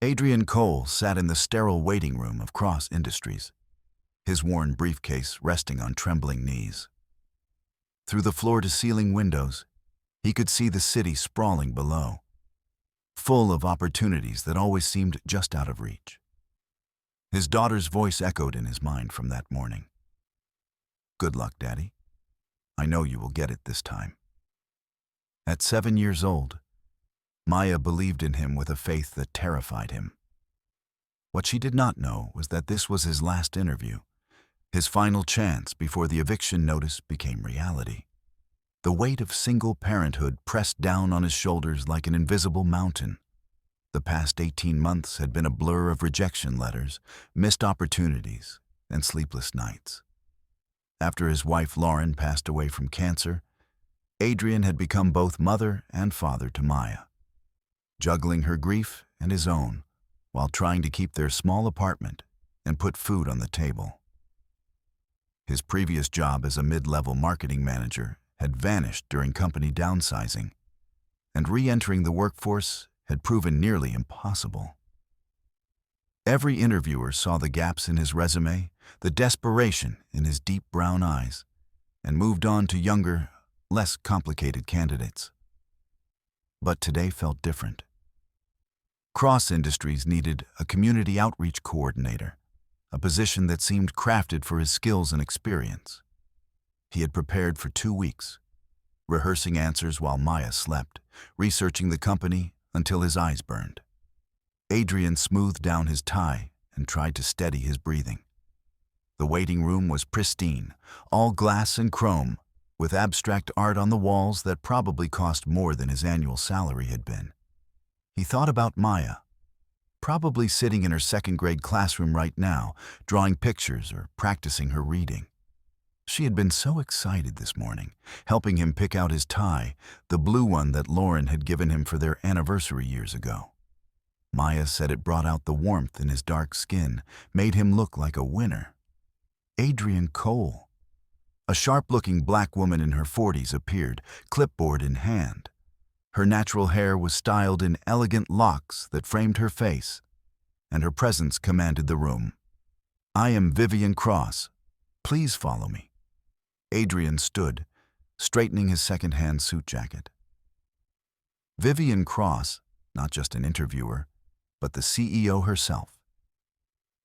Adrian Cole sat in the sterile waiting room of Cross Industries, his worn briefcase resting on trembling knees. Through the floor-to-ceiling windows, he could see the city sprawling below, full of opportunities that always seemed just out of reach. His daughter's voice echoed in his mind from that morning. "Good luck, Daddy. I know you will get it this time." At 7 years old, Maya believed in him with a faith that terrified him. What she did not know was that this was his last interview, his final chance before the eviction notice became reality. The weight of single parenthood pressed down on his shoulders like an invisible mountain. The past 18 months had been a blur of rejection letters, missed opportunities, and sleepless nights. After his wife Lauren passed away from cancer, Adrian had become both mother and father to Maya, juggling her grief and his own while trying to keep their small apartment and put food on the table. His previous job as a mid-level marketing manager had vanished during company downsizing, and re-entering the workforce had proven nearly impossible. Every interviewer saw the gaps in his resume, the desperation in his deep brown eyes, and moved on to younger, less complicated candidates. But today felt different. Cross Industries needed a community outreach coordinator, a position that seemed crafted for his skills and experience. He had prepared for 2 weeks, rehearsing answers while Maya slept, researching the company until his eyes burned. Adrian smoothed down his tie and tried to steady his breathing. The waiting room was pristine, all glass and chrome, with abstract art on the walls that probably cost more than his annual salary had been. He thought about Maya, probably sitting in her second-grade classroom right now, drawing pictures or practicing her reading. She had been so excited this morning, helping him pick out his tie, the blue one that Lauren had given him for their anniversary years ago. Maya said it brought out the warmth in his dark skin, made him look like a winner. Adrian Cole. A sharp-looking black woman in her 40s appeared, clipboard in hand. Her natural hair was styled in elegant locks that framed her face, and her presence commanded the room. "I am Vivian Cross. Please follow me." Adrian stood, straightening his second-hand suit jacket. Vivian Cross, not just an interviewer, but the CEO herself.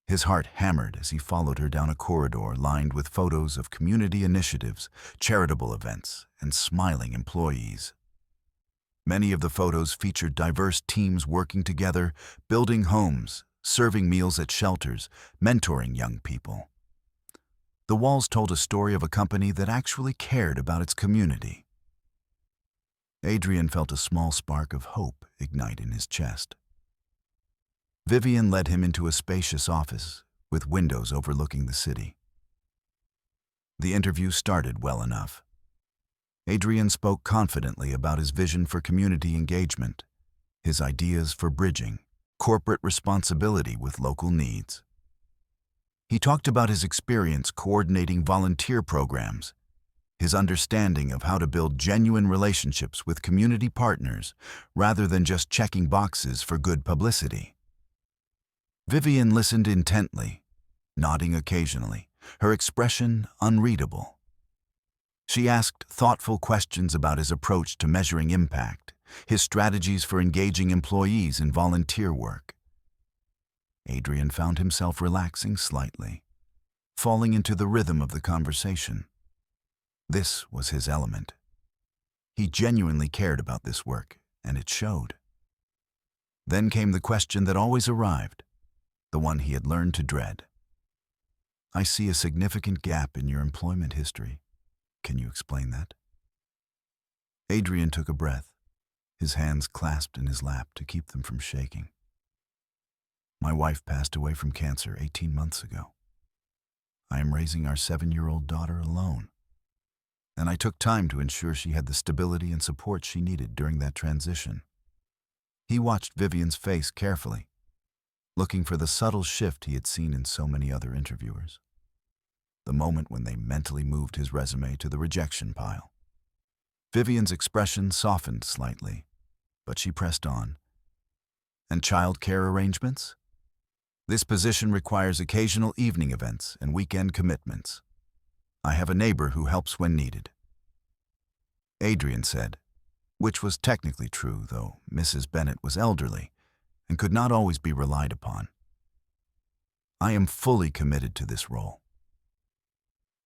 His heart hammered as he followed her down a corridor lined with photos of community initiatives, charitable events, and smiling employees. Many of the photos featured diverse teams working together, building homes, serving meals at shelters, mentoring young people. The walls told a story of a company that actually cared about its community. Adrian felt a small spark of hope ignite in his chest. Vivian led him into a spacious office with windows overlooking the city. The interview started well enough. Adrian spoke confidently about his vision for community engagement, his ideas for bridging corporate responsibility with local needs. He talked about his experience coordinating volunteer programs, his understanding of how to build genuine relationships with community partners rather than just checking boxes for good publicity. Vivian listened intently, nodding occasionally, her expression unreadable. She asked thoughtful questions about his approach to measuring impact, his strategies for engaging employees in volunteer work. Adrian found himself relaxing slightly, falling into the rhythm of the conversation. This was his element. He genuinely cared about this work, and it showed. Then came the question that always arrived, the one he had learned to dread. "I see a significant gap in your employment history. Can you explain that?" Adrian took a breath, his hands clasped in his lap to keep them from shaking. "My wife passed away from cancer 18 months ago. I am raising our 7-year-old daughter alone, and I took time to ensure she had the stability and support she needed during that transition." He watched Vivian's face carefully, looking for the subtle shift he had seen in so many other interviewers. The moment when they mentally moved his resume to the rejection pile. Vivian's expression softened slightly, but she pressed on. And childcare arrangements? This position requires occasional evening events and weekend commitments. I have a neighbor who helps when needed. Adrian said, which was technically true, though Mrs. Bennett was elderly and could not always be relied upon. I am fully committed to this role.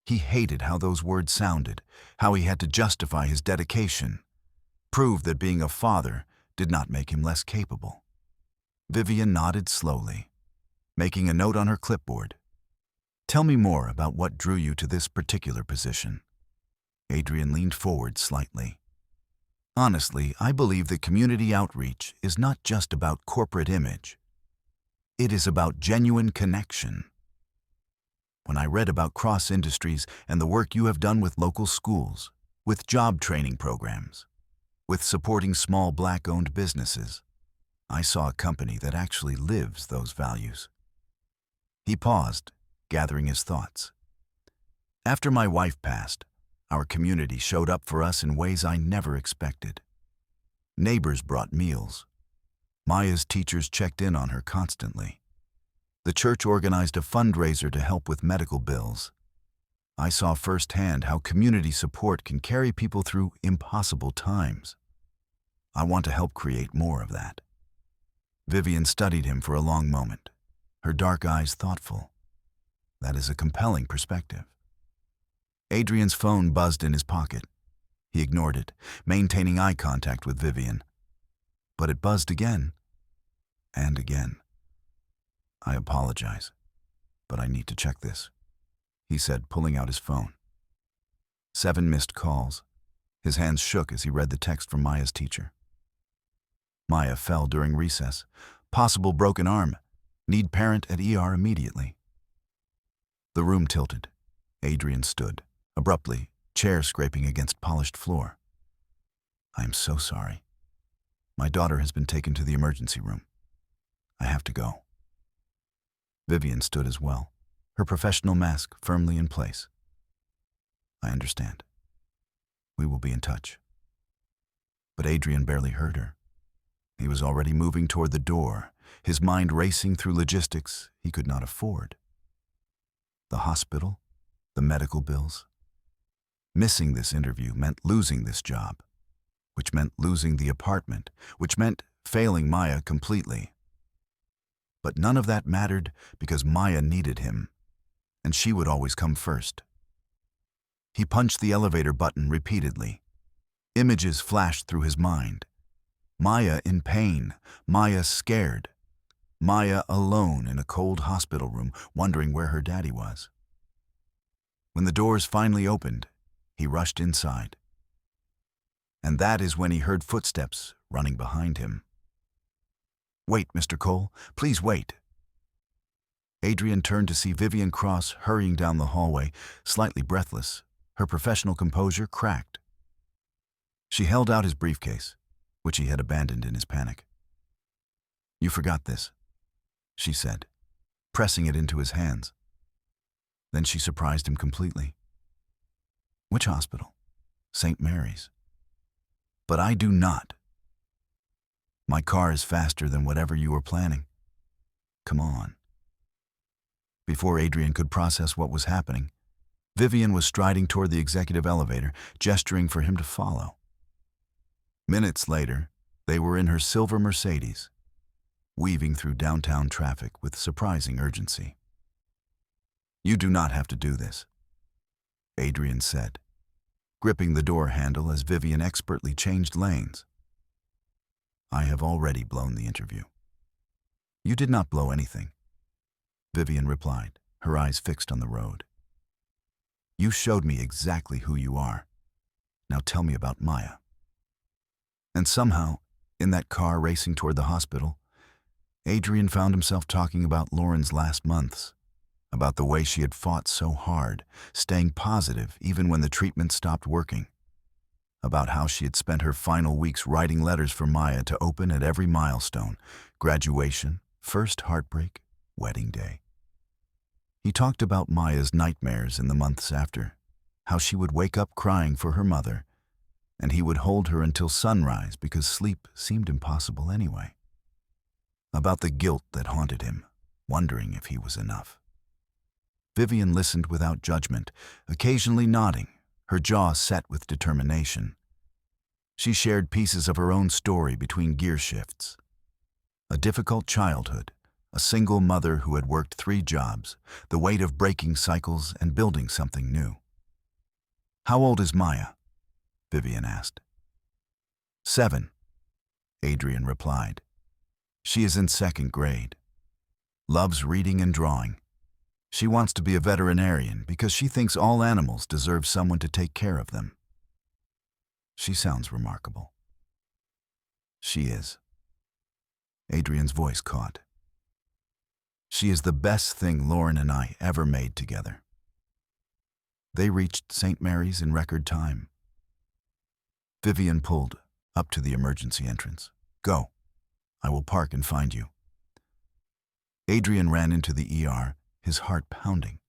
He hated how those words sounded, how he had to justify his dedication, prove that being a father did not make him less capable. Vivian nodded slowly, making a note on her clipboard. Tell me more about what drew you to this particular position. Adrian leaned forward slightly. Honestly, I believe that community outreach is not just about corporate image. It is about genuine connection. When I read about Cross Industries and the work you have done with local schools, with job training programs, with supporting small Black-owned businesses, I saw a company that actually lives those values. He paused, gathering his thoughts. After my wife passed, our community showed up for us in ways I never expected. Neighbors brought meals. Maya's teachers checked in on her constantly. The church organized a fundraiser to help with medical bills. I saw firsthand how community support can carry people through impossible times. I want to help create more of that. Vivian studied him for a long moment, her dark eyes thoughtful. That is a compelling perspective. Adrian's phone buzzed in his pocket. He ignored it, maintaining eye contact with Vivian. But it buzzed again, and again. I apologize, but I need to check this, he said, pulling out his phone. 7 missed calls. His hands shook as he read the text from Maya's teacher. Maya fell during recess. Possible broken arm. Need parent at ER immediately. The room tilted. Adrian stood, abruptly, chair scraping against polished floor. I am so sorry. My daughter has been taken to the emergency room. I have to go. Vivian stood as well, her professional mask firmly in place. I understand. We will be in touch. But Adrian barely heard her. He was already moving toward the door, his mind racing through logistics he could not afford. The hospital, the medical bills. Missing this interview meant losing this job, which meant losing the apartment, which meant failing Maya completely. But none of that mattered because Maya needed him, and she would always come first. He punched the elevator button repeatedly. Images flashed through his mind. Maya in pain, Maya scared, Maya alone in a cold hospital room, wondering where her daddy was. When the doors finally opened, he rushed inside. And that is when he heard footsteps running behind him. Wait, Mr. Cole, please wait. Adrian turned to see Vivian Cross hurrying down the hallway, slightly breathless, her professional composure cracked. She held out his briefcase, which he had abandoned in his panic. You forgot this, she said, pressing it into his hands. Then she surprised him completely. Which hospital? St. Mary's. But I do not. My car is faster than whatever you were planning. Come on. Before Adrian could process what was happening, Vivian was striding toward the executive elevator, gesturing for him to follow. Minutes later, they were in her silver Mercedes, weaving through downtown traffic with surprising urgency. You do not have to do this, Adrian said, gripping the door handle as Vivian expertly changed lanes. I have already blown the interview. You did not blow anything, Vivian replied, her eyes fixed on the road. You showed me exactly who you are. Now tell me about Maya. And somehow, in that car racing toward the hospital, Adrian found himself talking about Lauren's last months, about the way she had fought so hard, staying positive even when the treatment stopped working, about how she had spent her final weeks writing letters for Maya to open at every milestone, graduation, first heartbreak, wedding day. He talked about Maya's nightmares in the months after, how she would wake up crying for her mother, and he would hold her until sunrise because sleep seemed impossible anyway. about the guilt that haunted him, wondering if he was enough. Vivian listened without judgment, occasionally nodding, her jaw set with determination. She shared pieces of her own story between gear shifts. A difficult childhood, a single mother who had worked 3 jobs, the weight of breaking cycles and building something new. "How old is Maya?" Vivian asked. 7, Adrian replied. "She is in 2nd grade. Loves reading and drawing. She wants to be a veterinarian because she thinks all animals deserve someone to take care of them." "She sounds remarkable." "She is." Adrian's voice caught. "She is the best thing Lauren and I ever made together." They reached St. Mary's in record time. Vivian pulled up to the emergency entrance. "Go. I will park and find you." Adrian ran into the ER, his heart pounding.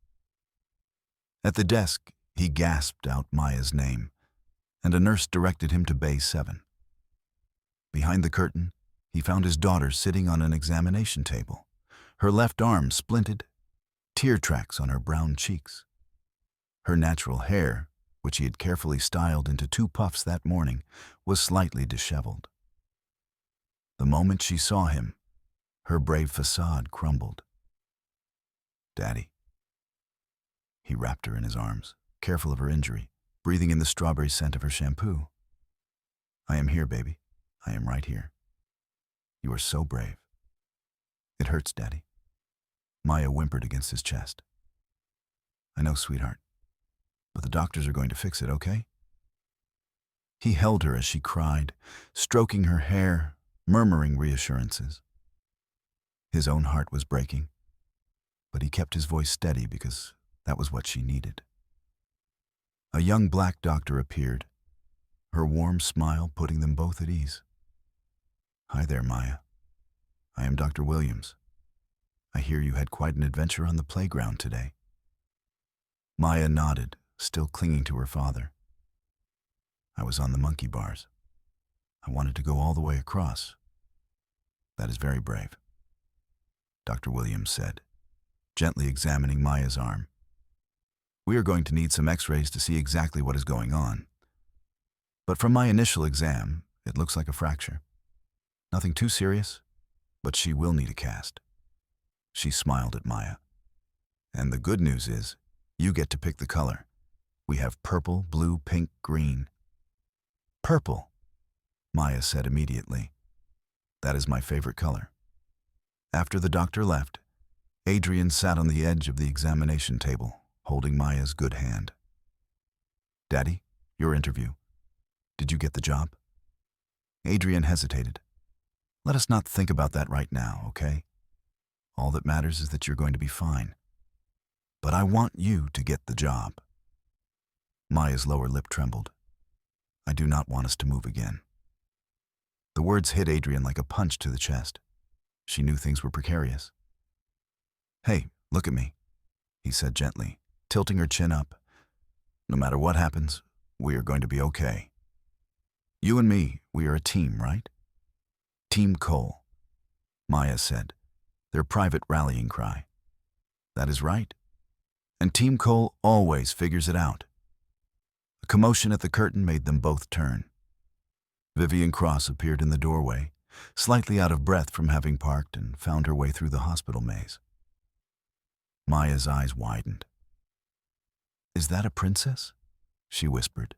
At the desk, he gasped out Maya's name, and a nurse directed him to Bay 7. Behind the curtain, he found his daughter sitting on an examination table, her left arm splinted, tear tracks on her brown cheeks. Her natural hair, which he had carefully styled into 2 puffs that morning, was slightly disheveled. The moment she saw him, her brave facade crumbled. "Daddy." He wrapped her in his arms, careful of her injury, breathing in the strawberry scent of her shampoo. "I am here, baby. I am right here. You are so brave." "It hurts, Daddy." Maya whimpered against his chest. "I know, sweetheart. But the doctors are going to fix it, okay?" He held her as she cried, stroking her hair, murmuring reassurances. His own heart was breaking, but he kept his voice steady because that was what she needed. A young black doctor appeared, her warm smile putting them both at ease. "Hi there, Maya. I am Dr. Williams. I hear you had quite an adventure on the playground today." Maya nodded, still clinging to her father. "I was on the monkey bars. I wanted to go all the way across." "That is very brave," Dr. Williams said, gently examining Maya's arm. "We are going to need some x-rays to see exactly what is going on. But from my initial exam, it looks like a fracture. Nothing too serious, but she will need a cast." She smiled at Maya. "And the good news is, you get to pick the color. We have purple, blue, pink, green." "Purple," Maya said immediately. "That is my favorite color." After the doctor left, Adrian sat on the edge of the examination table, holding Maya's good hand. "Daddy, your interview. Did you get the job?" Adrian hesitated. "Let us not think about that right now, okay? All that matters is that you're going to be fine. But I want you to get the job." Maya's lower lip trembled. "I do not want us to move again." The words hit Adrian like a punch to the chest. She knew things were precarious. "Hey, look at me," he said gently, tilting her chin up. "No matter what happens, we are going to be okay. You and me, we are a team, right?" "Team Cole," Maya said, their private rallying cry. "That is right. And Team Cole always figures it out." A commotion at the curtain made them both turn. Vivian Cross appeared in the doorway, slightly out of breath from having parked, and found her way through the hospital maze. Maya's eyes widened. "Is that a princess?" she whispered,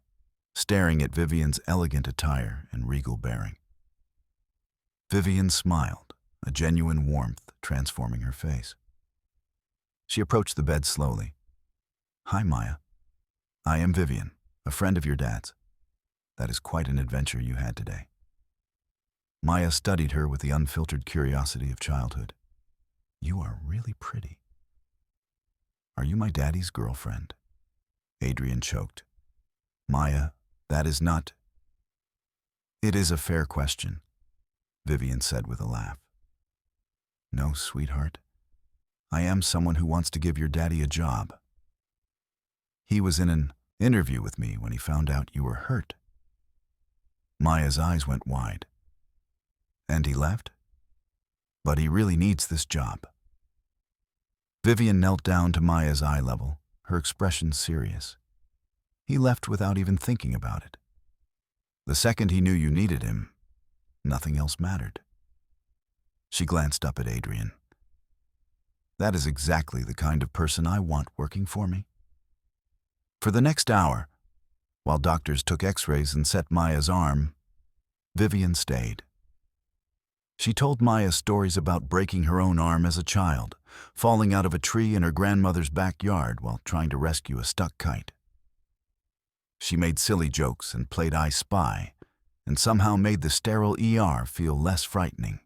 staring at Vivian's elegant attire and regal bearing. Vivian smiled, a genuine warmth transforming her face. She approached the bed slowly. "Hi, Maya. I am Vivian, a friend of your dad's. That is quite an adventure you had today." Maya studied her with the unfiltered curiosity of childhood. "You are really pretty." "Are you my daddy's girlfriend?" Adrian choked. "Maya, that is not—" "It is a fair question," Vivian said with a laugh. "No, sweetheart. I am someone who wants to give your daddy a job. He was in an interview with me when he found out you were hurt." Maya's eyes went wide. "And he left?" but he really needs this job. Vivian knelt down to Maya's eye level, her expression serious. He left without even thinking about it. The second he knew you needed him, nothing else mattered. She glanced up at Adrian. That is exactly the kind of person I want working for me. For the next hour, while doctors took x-rays and set Maya's arm, Vivian stayed. She told Maya stories about breaking her own arm as a child, falling out of a tree in her grandmother's backyard while trying to rescue a stuck kite. She made silly jokes and played I Spy, and somehow made the sterile ER feel less frightening.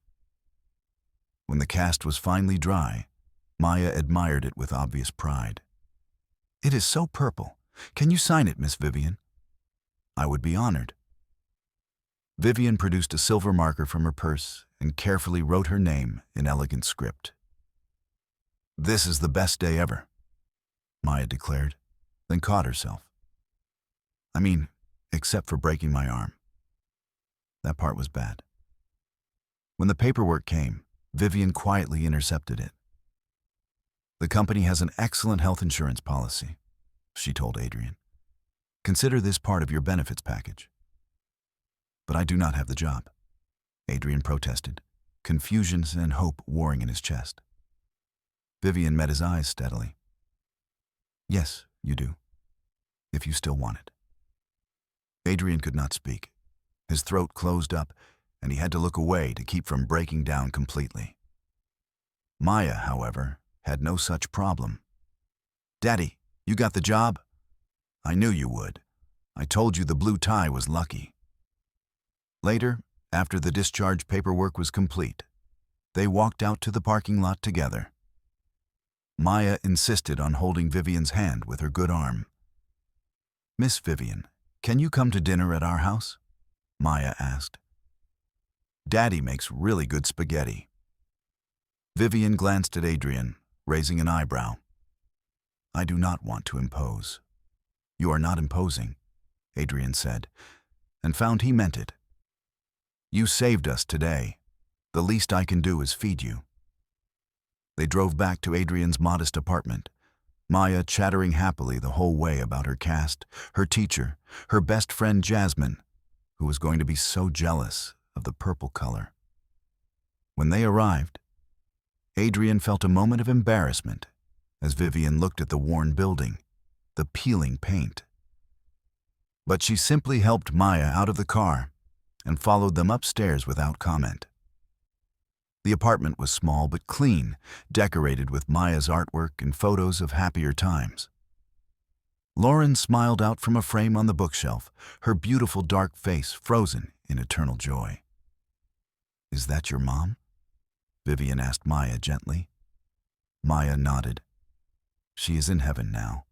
When the cast was finally dry, Maya admired it with obvious pride. "It is so purple. Can you sign it, Miss Vivian?" "I would be honored." Vivian produced a silver marker from her purse and carefully wrote her name in elegant script. "This is the best day ever," Maya declared, then caught herself. "I mean, except for breaking my arm. That part was bad." When the paperwork came, Vivian quietly intercepted it. "The company has an excellent health insurance policy," she told Adrian. "Consider this part of your benefits package." "But I do not have the job," Adrian protested, confusion and hope warring in his chest. Vivian met his eyes steadily. "Yes, you do, if you still want it." Adrian could not speak. His throat closed up, and he had to look away to keep from breaking down completely. Maya, however, had no such problem. "Daddy, you got the job?" "I knew you would. I told you the blue tie was lucky." Later, after the discharge paperwork was complete, they walked out to the parking lot together. Maya insisted on holding Vivian's hand with her good arm. "Miss Vivian, can you come to dinner at our house?" Maya asked. "Daddy makes really good spaghetti." Vivian glanced at Adrian, raising an eyebrow. "I do not want to impose." "You are not imposing," Adrian said, and found he meant it. "You saved us today. The least I can do is feed you." They drove back to Adrian's modest apartment, Maya chattering happily the whole way about her cast, her teacher, her best friend Jasmine, who was going to be so jealous of the purple color. When they arrived, Adrian felt a moment of embarrassment as Vivian looked at the worn building, the peeling paint. But she simply helped Maya out of the car and followed them upstairs without comment. The apartment was small but clean, decorated with Maya's artwork and photos of happier times. Lauren smiled out from a frame on the bookshelf, her beautiful dark face frozen in eternal joy. "Is that your mom?" Vivian asked Maya gently. Maya nodded. "She is in heaven now,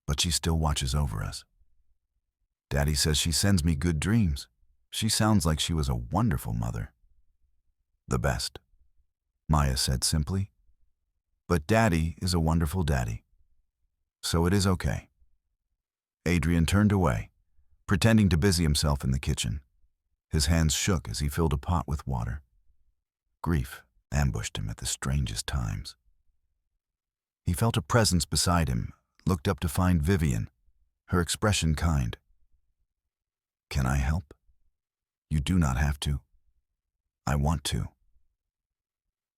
but she still watches over us. Daddy says she sends me good dreams. She sounds like she was a wonderful mother." "The best," Maya said simply. "But Daddy is a wonderful daddy. So it is okay." Adrian turned away, pretending to busy himself in the kitchen. His hands shook as he filled a pot with water. Grief ambushed him at the strangest times. He felt a presence beside him, looked up to find Vivian, her expression kind. "Can I help?" "You do not have to. I want to."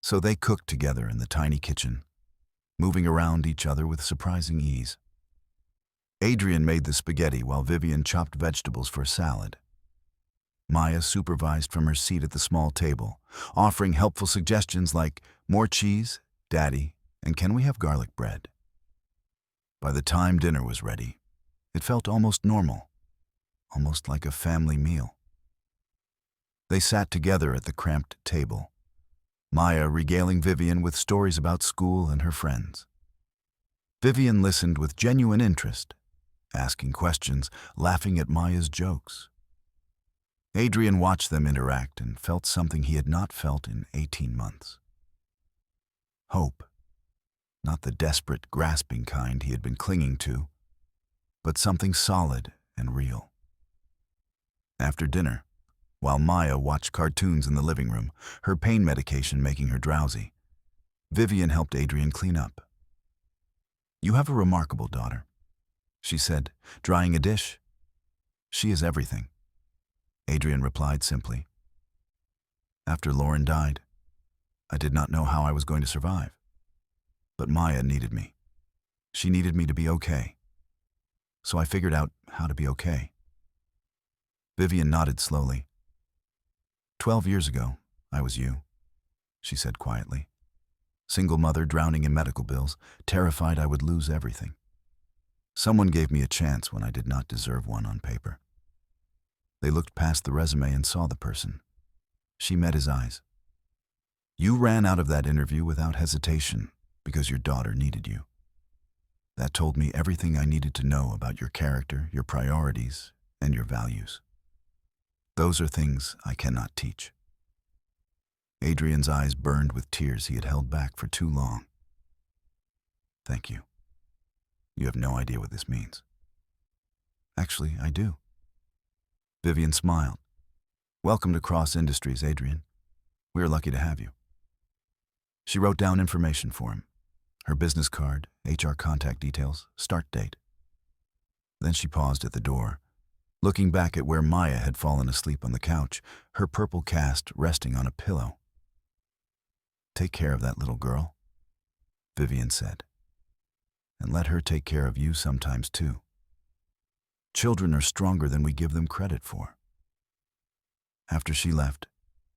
So they cooked together in the tiny kitchen, moving around each other with surprising ease. Adrian made the spaghetti while Vivian chopped vegetables for a salad. Maya supervised from her seat at the small table, offering helpful suggestions like, "More cheese, Daddy, and can we have garlic bread?" By the time dinner was ready, it felt almost normal, almost like a family meal. They sat together at the cramped table, Maya regaling Vivian with stories about school and her friends. Vivian listened with genuine interest, asking questions, laughing at Maya's jokes. Adrian watched them interact and felt something he had not felt in 18 months. Hope, not the desperate, grasping kind he had been clinging to, but something solid and real. After dinner, While Maya watched cartoons in the living room, her pain medication making her drowsy, Vivian helped Adrian clean up. "You have a remarkable daughter," she said, drying a dish. "She is everything," Adrian replied simply. "After Lauren died, I did not know how I was going to survive. But Maya needed me. She needed me to be okay. So I figured out how to be okay." Vivian nodded slowly. 12 years ago, I was you," she said quietly. "Single mother drowning in medical bills, terrified I would lose everything. Someone gave me a chance when I did not deserve one on paper. They looked past the resume and saw the person. She met his eyes. You ran out of that interview without hesitation because your daughter needed you. That told me everything I needed to know about your character, your priorities, and your values. Those are things I cannot teach." Adrian's eyes burned with tears he had held back for too long. "Thank you. You have no idea what this means." "Actually, I do." Vivian smiled. "Welcome to Cross Industries, Adrian. We are lucky to have you." She wrote down information for him: her business card, HR contact details, start date. Then she paused at the door, looking back at where Maya had fallen asleep on the couch, her purple cast resting on a pillow. "Take care of that little girl," Vivian said. "And let her take care of you sometimes too. Children are stronger than we give them credit for." After she left,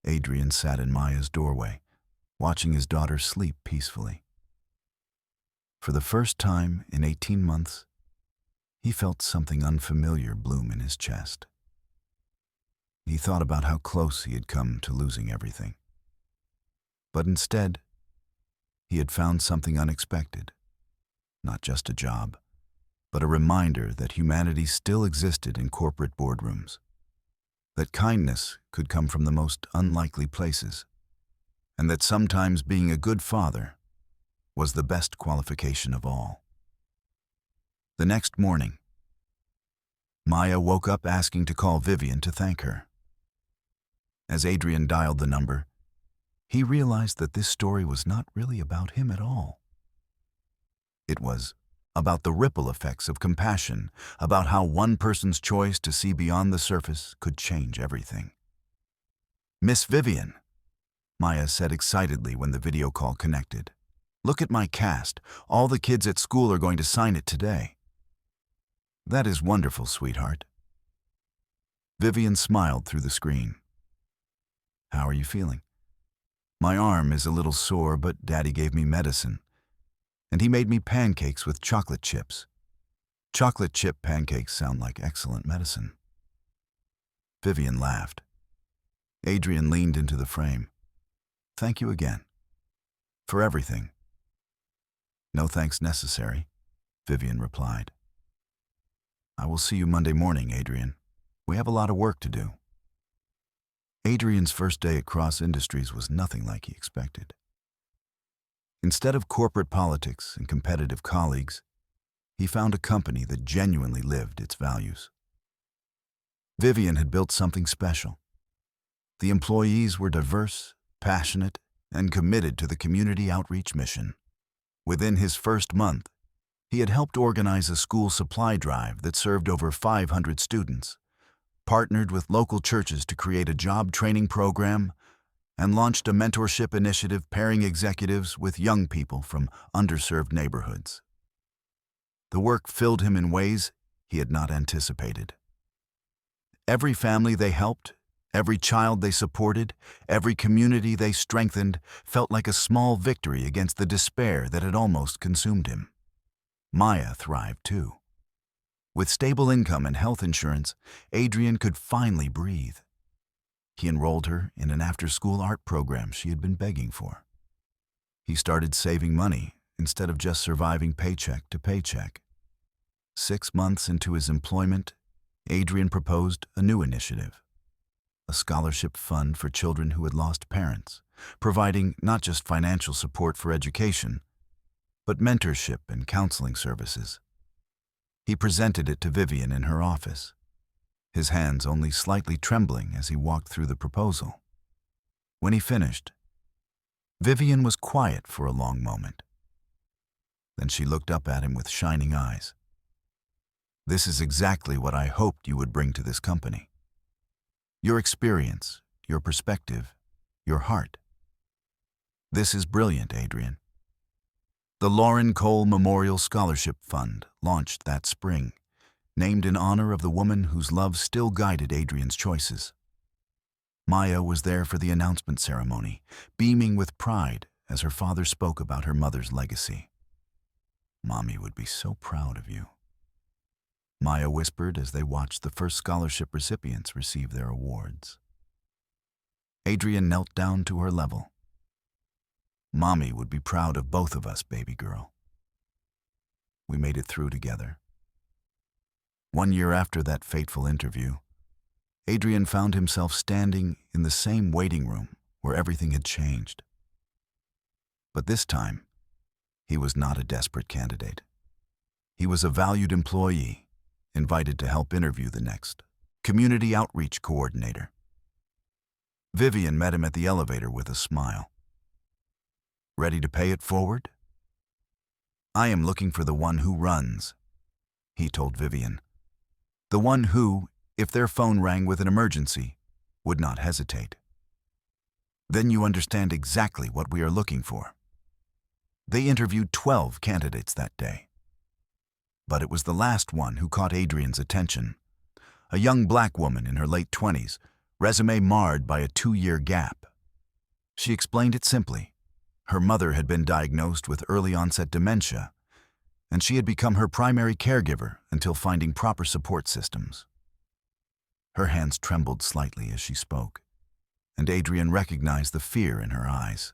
Adrian sat in Maya's doorway, watching his daughter sleep peacefully. For the first time in 18 months, he felt something unfamiliar bloom in his chest. He thought about how close he had come to losing everything. But instead, he had found something unexpected. Not just a job, but a reminder that humanity still existed in corporate boardrooms. That kindness could come from the most unlikely places. And that sometimes being a good father was the best qualification of all. The next morning, Maya woke up asking to call Vivian to thank her. As Adrian dialed the number, he realized that this story was not really about him at all. It was about the ripple effects of compassion, about how one person's choice to see beyond the surface could change everything. "Miss Vivian," Maya said excitedly when the video call connected. "Look at my cast. All the kids at school are going to sign it today." "That is wonderful, sweetheart." Vivian smiled through the screen. "How are you feeling?" "My arm is a little sore, but Daddy gave me medicine. And he made me pancakes with chocolate chips. Chocolate chip pancakes sound like excellent medicine." Vivian laughed. Adrian leaned into the frame. "Thank you again. For everything." "No thanks necessary," Vivian replied. "I will see you Monday morning, Adrian. We have a lot of work to do." Adrian's first day at Cross Industries was nothing like he expected. Instead of corporate politics and competitive colleagues, he found a company that genuinely lived its values. Vivian had built something special. The employees were diverse, passionate, and committed to the community outreach mission. Within his first month, he had helped organize a school supply drive that served over 500 students, partnered with local churches to create a job training program, and launched a mentorship initiative pairing executives with young people from underserved neighborhoods. The work filled him in ways he had not anticipated. Every family they helped, every child they supported, every community they strengthened felt like a small victory against the despair that had almost consumed him. Maya thrived too. With stable income and health insurance, Adrian could finally breathe. He enrolled her in an after-school art program she had been begging for. He started saving money instead of just surviving paycheck to paycheck. 6 months into his employment, Adrian proposed a new initiative, a scholarship fund for children who had lost parents, providing not just financial support for education, but mentorship and counseling services. He presented it to Vivian in her office. his hands only slightly trembling as he walked through the proposal. When he finished, Vivian was quiet for a long moment. Then she looked up at him with shining eyes. "This is exactly what I hoped you would bring to this company. Your experience, your perspective, your heart. This is brilliant, Adrian." The Lauren Cole Memorial Scholarship Fund launched that spring, named in honor of the woman whose love still guided Adrian's choices. Maya was there for the announcement ceremony, beaming with pride as her father spoke about her mother's legacy. "Mommy would be so proud of you," Maya whispered as they watched the first scholarship recipients receive their awards. Adrian knelt down to her level. "Mommy would be proud of both of us, baby girl. We made it through together." 1 year after that fateful interview, Adrian found himself standing in the same waiting room where everything had changed. But this time, he was not a desperate candidate. He was a valued employee, invited to help interview the next community outreach coordinator. Vivian met him at the elevator with a smile. "Ready to pay it forward?" "I am looking for the one who runs," he told Vivian. "The one who, if their phone rang with an emergency, would not hesitate." "Then you understand exactly what we are looking for." They interviewed 12 candidates that day. But it was the last one who caught Adrian's attention. A young black woman in her late 20s, resume marred by a 2-year gap. She explained it simply. Her mother had been diagnosed with early-onset dementia, and she had become her primary caregiver until finding proper support systems. Her hands trembled slightly as she spoke, and Adrian recognized the fear in her eyes.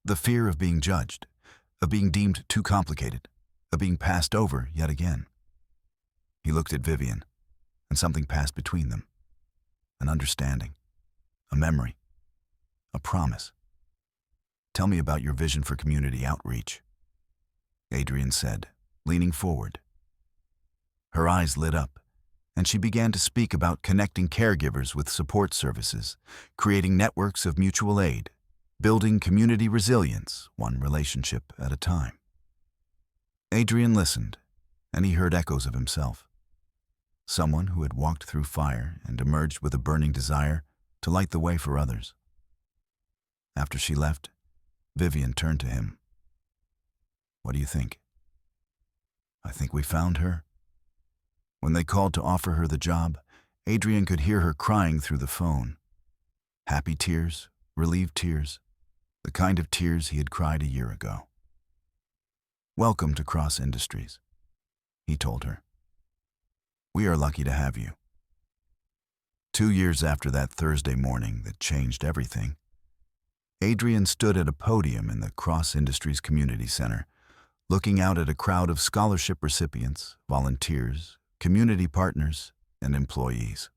The fear of being judged, of being deemed too complicated, of being passed over yet again. He looked at Vivian, and something passed between them. An understanding, a memory, a promise. "Tell me about your vision for community outreach," Adrian said, leaning forward. Her eyes lit up, and she began to speak about connecting caregivers with support services, creating networks of mutual aid, building community resilience, one relationship at a time. Adrian listened, and he heard echoes of himself. Someone who had walked through fire and emerged with a burning desire to light the way for others. After she left, Vivian turned to him. "What do you think?" "I think we found her." When they called to offer her the job, Adrian could hear her crying through the phone. Happy tears, relieved tears, the kind of tears he had cried a year ago. "Welcome to Cross Industries," he told her. "We are lucky to have you." 2 years after that Thursday morning that changed everything, Adrian stood at a podium in the Cross Industries Community Center, looking out at a crowd of scholarship recipients, volunteers, community partners, and employees.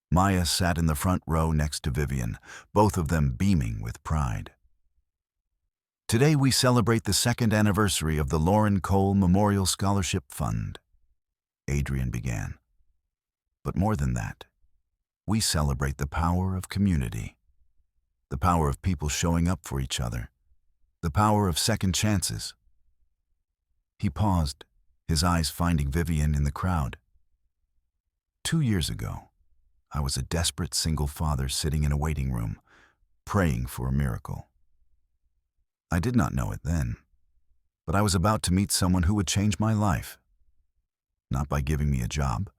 Maya sat in the front row next to Vivian, both of them beaming with pride. "Today we celebrate the 2nd anniversary of the Lauren Cole Memorial Scholarship Fund," Adrian began. "But more than that, we celebrate the power of community, the power of people showing up for each other, the power of second chances." He paused, his eyes finding Vivian in the crowd. 2 years ago, I was a desperate single father sitting in a waiting room, praying for a miracle. I did not know it then, but I was about to meet someone who would change my life. Not by giving me a job,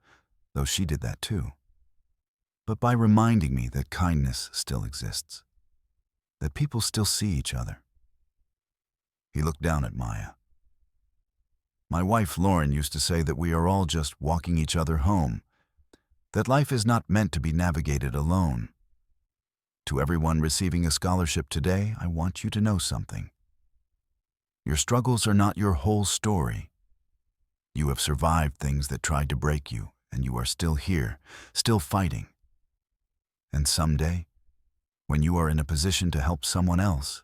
though she did that too, but by reminding me that kindness still exists, that people still see each other. He looked down at Maya. "My wife Lauren used to say that we are all just walking each other home, that life is not meant to be navigated alone. To everyone receiving a scholarship today, I want you to know something. Your struggles are not your whole story. You have survived things that tried to break you, and you are still here, still fighting. And someday, when you are in a position to help someone else,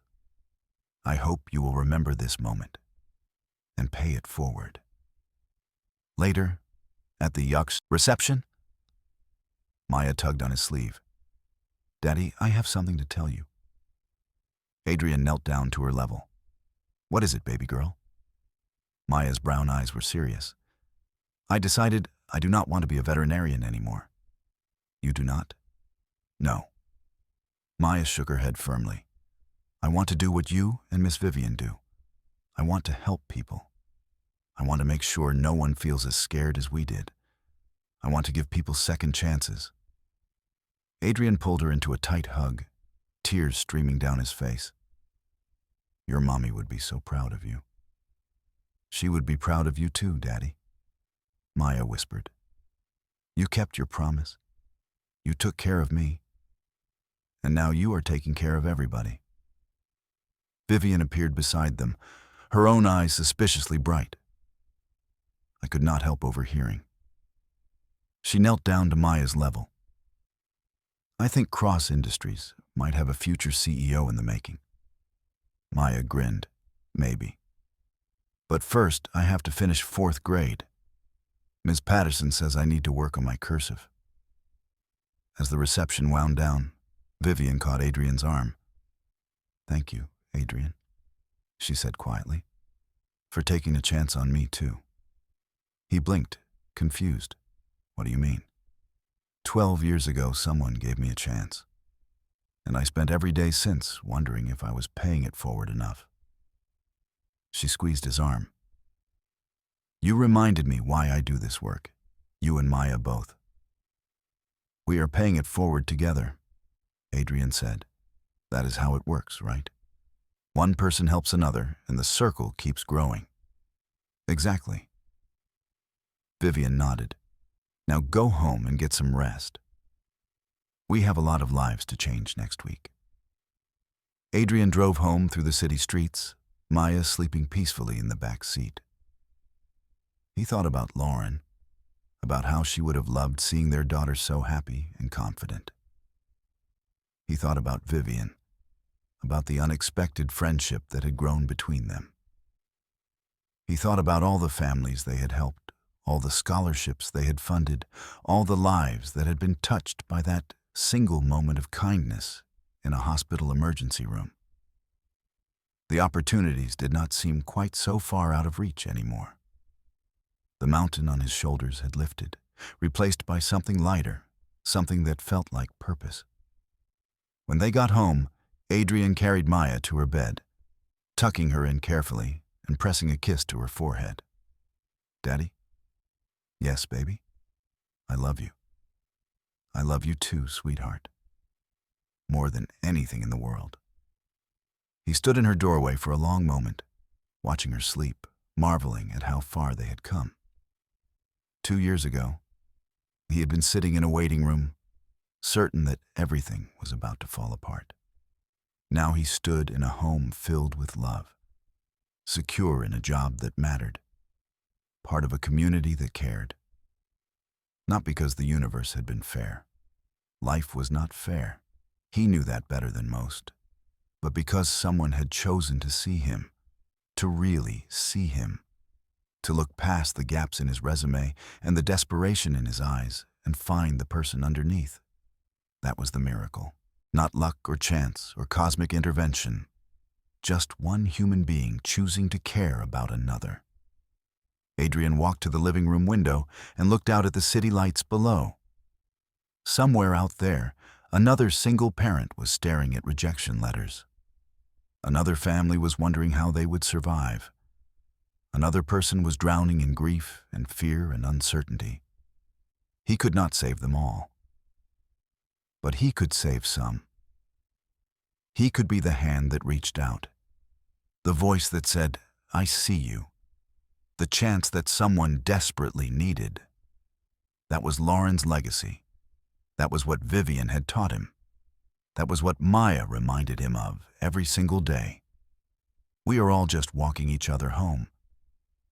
I hope you will remember this moment and pay it forward." Later, At the yuck's reception? Maya tugged on his sleeve. Daddy, I have something to tell you. Adrian knelt down to her level. What is it, baby girl? Maya's brown eyes were serious. I decided I do not want to be a veterinarian anymore. You do not? No. Maya shook her head firmly. I want to do what you and Miss Vivian do. I want to help people. I want to make sure no one feels as scared as we did. I want to give people second chances. Adrian pulled her into a tight hug, tears streaming down his face. Your mommy would be so proud of you. She would be proud of you too, Daddy. Maya whispered. You kept your promise. You took care of me. And now you are taking care of everybody. Vivian appeared beside them, her own eyes suspiciously bright. I could not help overhearing. She knelt down to Maya's level. I think Cross Industries might have a future CEO in the making. Maya grinned. Maybe. But first, I have to finish 4th grade. Ms. Patterson says I need to work on my cursive. As the reception wound down, Vivian caught Adrian's arm. Thank you, Adrian, she said quietly, for taking a chance on me too. He blinked, confused. What do you mean? 12 years ago, someone gave me a chance. And I spent every day since wondering if I was paying it forward enough. She squeezed his arm. You reminded me why I do this work, you and Maya both. We are paying it forward together, Adrian said. That is how it works, right? One person helps another, and the circle keeps growing. Exactly. Vivian nodded. Now go home and get some rest. We have a lot of lives to change next week. Adrian drove home through the city streets, Maya sleeping peacefully in the back seat. He thought about Lauren, about how she would have loved seeing their daughter so happy and confident. He thought about Vivian, about the unexpected friendship that had grown between them. He thought about all the families they had helped, all the scholarships they had funded, all the lives that had been touched by that single moment of kindness in a hospital emergency room. The opportunities did not seem quite so far out of reach anymore. The mountain on his shoulders had lifted, replaced by something lighter, something that felt like purpose. When they got home, Adrian carried Maya to her bed, tucking her in carefully and pressing a kiss to her forehead. Daddy? Yes, baby. I love you. I love you too, sweetheart. More than anything in the world. He stood in her doorway for a long moment, watching her sleep, marveling at how far they had come. 2 years ago, he had been sitting in a waiting room, certain that everything was about to fall apart. Now he stood in a home filled with love, secure in a job that mattered, part of a community that cared. Not because the universe had been fair. Life was not fair. He knew that better than most. But because someone had chosen to see him, to really see him, to look past the gaps in his resume and the desperation in his eyes and find the person underneath. That was the miracle. Not luck or chance or cosmic intervention. Just one human being choosing to care about another. Adrian walked to the living room window and looked out at the city lights below. Somewhere out there, another single parent was staring at rejection letters. Another family was wondering how they would survive. Another person was drowning in grief and fear and uncertainty. He could not save them all. But he could save some. He could be the hand that reached out. The voice that said, I see you. The chance that someone desperately needed. That was Lauren's legacy. That was what Vivian had taught him. That was what Maya reminded him of every single day. We are all just walking each other home.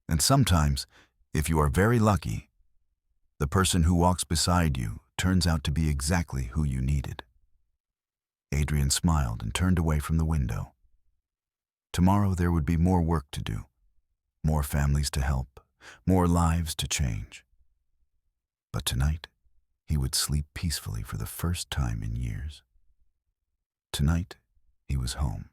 And sometimes, if you are very lucky, the person who walks beside you turns out to be exactly who you needed. Adrian smiled and turned away from the window. Tomorrow there would be more work to do, more families to help, more lives to change. But tonight, he would sleep peacefully for the first time in years. Tonight, he was home.